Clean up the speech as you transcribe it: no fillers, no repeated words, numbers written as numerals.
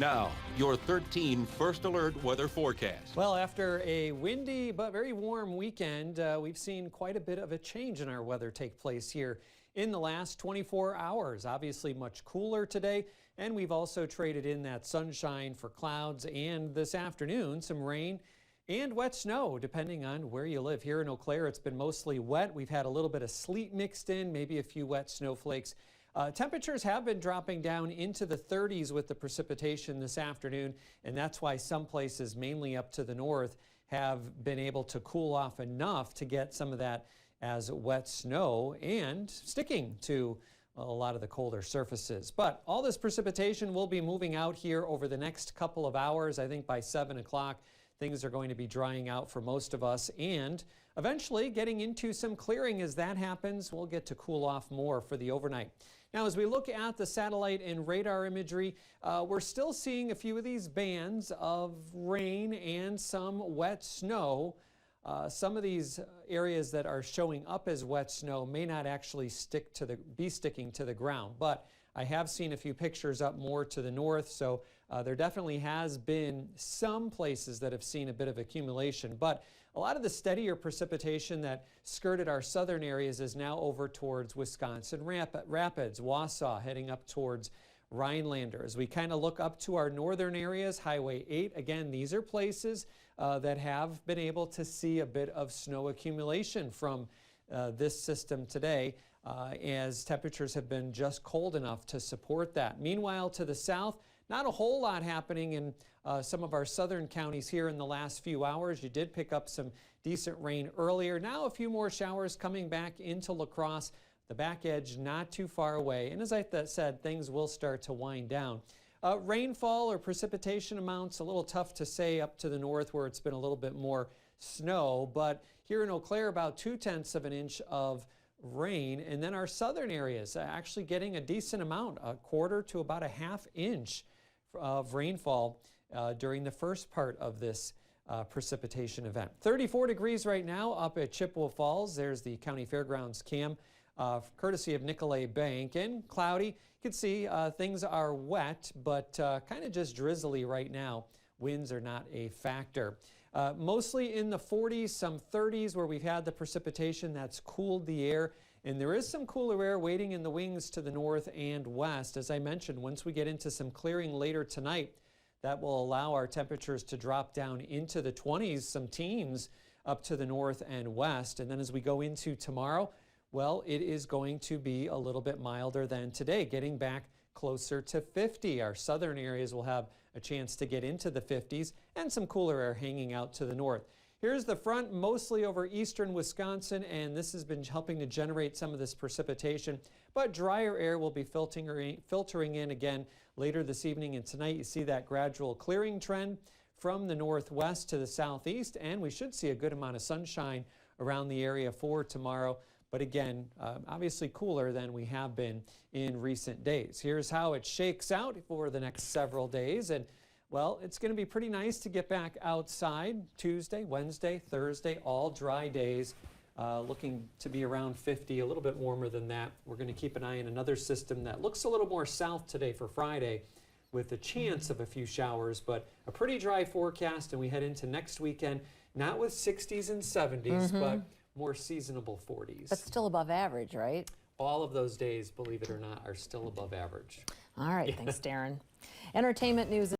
Now, your 13 First Alert weather forecast. Well, after a windy but very warm weekend, we've seen quite a bit of a change in our weather take place here in the last 24 hours. Obviously much cooler today, and we've also traded in that sunshine for clouds, and this afternoon some rain and wet snow, depending on where you live. Here in Eau Claire, it's been mostly wet. We've had a little bit of sleet mixed in, maybe a few wet snowflakes. Temperatures have been dropping down into the 30s with the precipitation this afternoon, and that's why some places, mainly up to the north, have been able to cool off enough to get some of that as wet snow and sticking to a lot of the colder surfaces. But all this precipitation will be moving out here over the next couple of hours. I think by 7 o'clock, things are going to be drying out for most of us, and eventually getting into some clearing. As that happens, we'll get to cool off more for the overnight. Now, as we look at the satellite and radar imagery, we're still seeing a few of these bands of rain and some wet snow. Some of these areas that are showing up as wet snow may not actually be sticking to the ground, but I have seen a few pictures up more to the north, so there definitely has been some places that have seen a bit of accumulation. But a lot of the steadier precipitation that skirted our southern areas is now over towards Wisconsin Rapids, Wausau, heading up towards Rhinelander. As we kind of look up to our northern areas, Highway 8, again, these are places that have been able to see a bit of snow accumulation from this system today, as temperatures have been just cold enough to support that. Meanwhile, to the south, not a whole lot happening in some of our southern counties here in the last few hours. You did pick up some decent rain earlier. Now a few more showers coming back into La Crosse. The back edge not too far away. And as I said, things will start to wind down. Rainfall or precipitation amounts, a little tough to say up to the north where it's been a little bit more snow. But here in Eau Claire, about 2/10 of an inch of rain. And then our southern areas actually getting a decent amount, a quarter to about a half inch of rainfall during the first part of this precipitation event. 34 degrees right now up at Chippewa Falls. There's the County Fairgrounds cam, courtesy of Nicolet Bank, and cloudy. You can see things are wet, but kind of just drizzly right now. Winds are not a factor. Mostly in the 40s, some 30s where we've had the precipitation that's cooled the air. And there is some cooler air waiting in the wings to the north and west. As I mentioned, once we get into some clearing later tonight, that will allow our temperatures to drop down into the 20s, some teens up to the north and west. And then as we go into tomorrow, well, it is going to be a little bit milder than today, getting back closer to 50. Our southern areas will have a chance to get into the 50s, and some cooler air hanging out to the north. Here's the front, mostly over eastern Wisconsin, and this has been helping to generate some of this precipitation. But drier air will be filtering in again later this evening and tonight. You see that gradual clearing trend from the northwest to the southeast, and we should see a good amount of sunshine around the area for tomorrow. But again, obviously cooler than we have been in recent days. Here's how it shakes out for the next several days. And well, it's going to be pretty nice to get back outside Tuesday, Wednesday, Thursday, all dry days. Looking to be around 50, a little bit warmer than that. We're going to keep an eye on another system that looks a little more south today for Friday, with a chance of a few showers, but a pretty dry forecast. And we head into next weekend, not with 60s and 70s, but more seasonable 40s. But still above average, right? All of those days, believe it or not, are still above average. All right, thanks, Darren. Entertainment news.